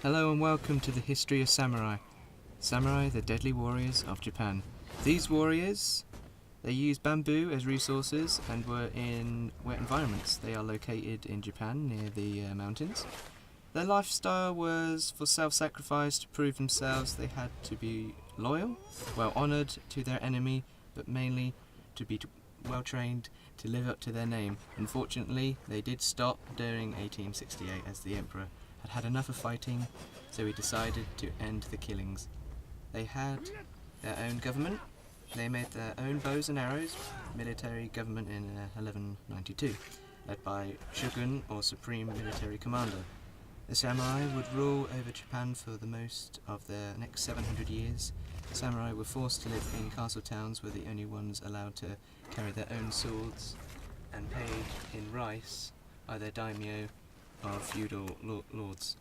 Hello and welcome to the history of samurai. Samurai, the deadly warriors of Japan. These warriors, they used bamboo as resources and were in wet environments. They are located in Japan near the mountains. Their lifestyle was for self-sacrifice. To prove themselves, they had to be loyal, well honoured to their enemy, but mainly to be well trained to live up to their name. Unfortunately, they did stop during 1868 as the emperor had enough of fighting, so he decided to end the killings. They had their own government. They made their own bows and arrows, military government in 1192, led by shogun or supreme military commander. The samurai would rule over Japan for the most of the next 700 years. The samurai were forced to live in castle towns, were the only ones allowed to carry their own swords, and paid in rice by their daimyo of feudal lords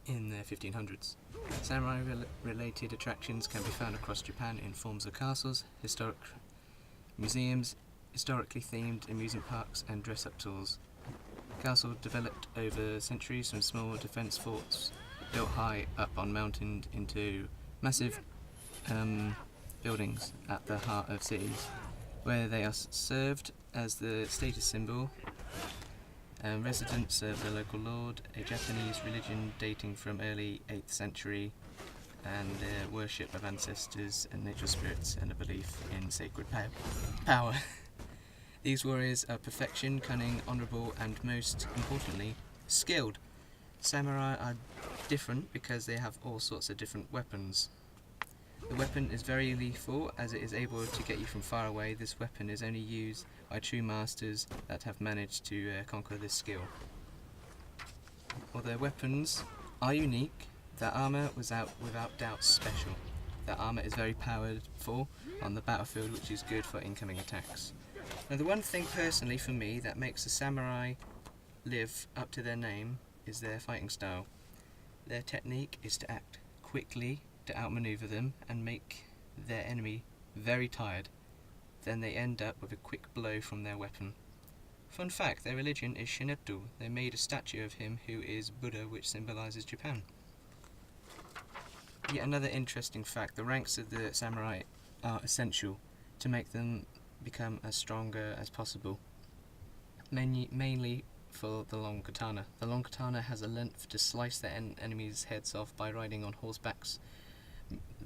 in the 1500s. Samurai-related attractions can be found across Japan in forms of castles, historic museums, historically themed amusement parks, and dress-up tours. Castle developed over centuries from small defence forts built high up on mountains into massive buildings at the heart of cities, where they are served as the status symbol. Residents serve the local lord, a Japanese religion dating from early 8th century, and their worship of ancestors and nature spirits and a belief in sacred power. These warriors are perfection, cunning, honourable, and most importantly, skilled. Samurai are different because they have all sorts of different weapons. The weapon is very lethal as it is able to get you from far away. This weapon is only used by true masters that have managed to conquer this skill. While their weapons are unique, their armour was without doubt special. Their armour is very powerful on the battlefield, which is good for incoming attacks. Now, the one thing personally for me that makes the samurai live up to their name is their fighting style. Their technique is to act quickly, to outmaneuver them and make their enemy very tired. Then they end up with a quick blow from their weapon. Fun fact, their religion is Shinto. They made a statue of him who is Buddha, which symbolises Japan. Yet another interesting fact, the ranks of the samurai are essential to make them become as stronger as possible. Mainly for the long katana. The long katana has a length to slice their enemies' heads off by riding on horsebacks.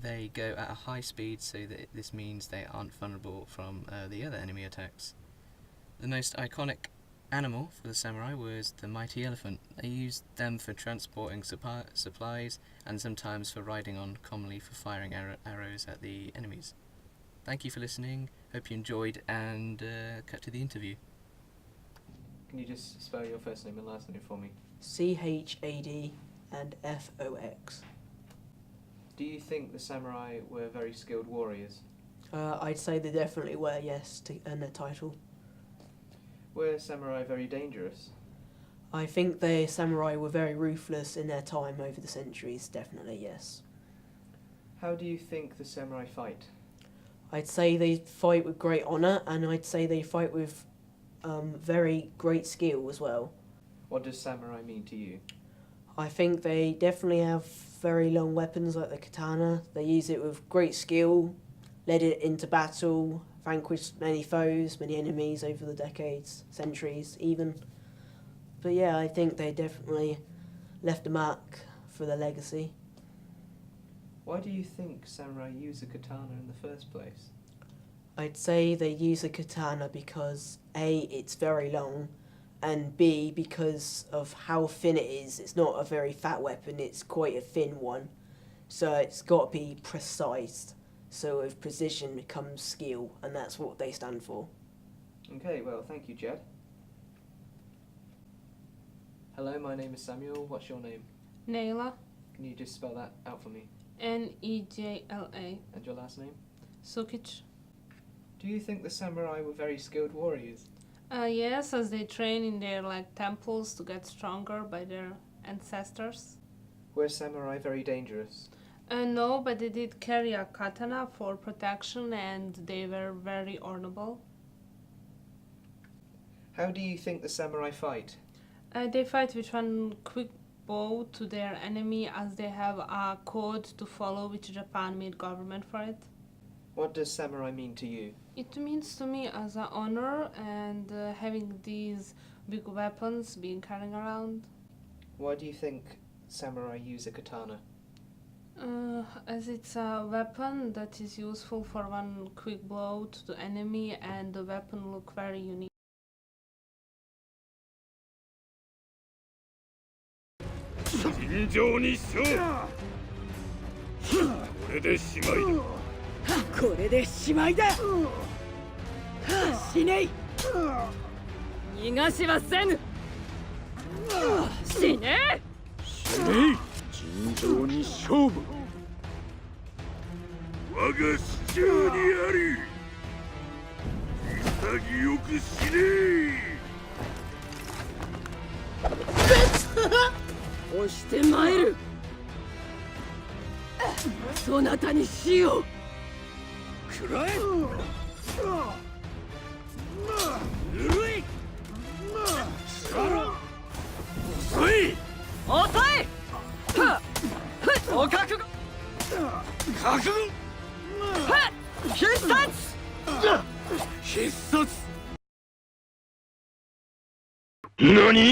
They go at a high speed, so that this means they aren't vulnerable from the other enemy attacks. The most iconic animal for the samurai was the mighty elephant. They used them for transporting supplies and sometimes for riding on, commonly for firing arrows at the enemies. Thank you for listening, hope you enjoyed, and cut to the interview. Can you just spell your first name and last name for me? CHAD and FOX. Do you think the samurai were very skilled warriors? I'd say they definitely were, yes, to earn their title. Were samurai very dangerous? I think the samurai were very ruthless in their time over the centuries, definitely, yes. How do you think the samurai fight? I'd say they fight with great honour, and I'd say they fight with very great skill as well. What does samurai mean to you? I think they definitely have very long weapons like the katana. They use it with great skill, led it into battle, vanquished many foes, many enemies over the decades, centuries even. But yeah, I think they definitely left a mark for their legacy. Why do you think samurai use a katana in the first place? I'd say they use a katana because A, it's very long, and B, because of how thin it is. It's not a very fat weapon, it's quite a thin one. So it's got to be precise. So with precision comes skill, and that's what they stand for. Okay, well, thank you, Jed. Hello, my name is Samuel. What's your name? Neila. Can you just spell that out for me? Nejla. And your last name? Sukic. Do you think the samurai were very skilled warriors? Yes, as they train in their temples to get stronger by their ancestors. Were samurai very dangerous? No, but they did carry a katana for protection, and they were very honorable. How do you think the samurai fight? They fight with one quick bow to their enemy as they have a code to follow which Japan made government for it. What does samurai mean to you? It means to me as an honor and having these big weapons being carried around. Why do you think samurai use a katana? As it's a weapon that is useful for one quick blow to the enemy, and the weapon look very unique. 尋常に勝負これでしまいだこれでしまいだ死ねい逃がしはせぬ死ね死ねい尋常に勝負我が主張にあり潔く死ね押してまいるそなたに死をくらえぬるい遅い遅いお覚悟覚悟必殺必殺何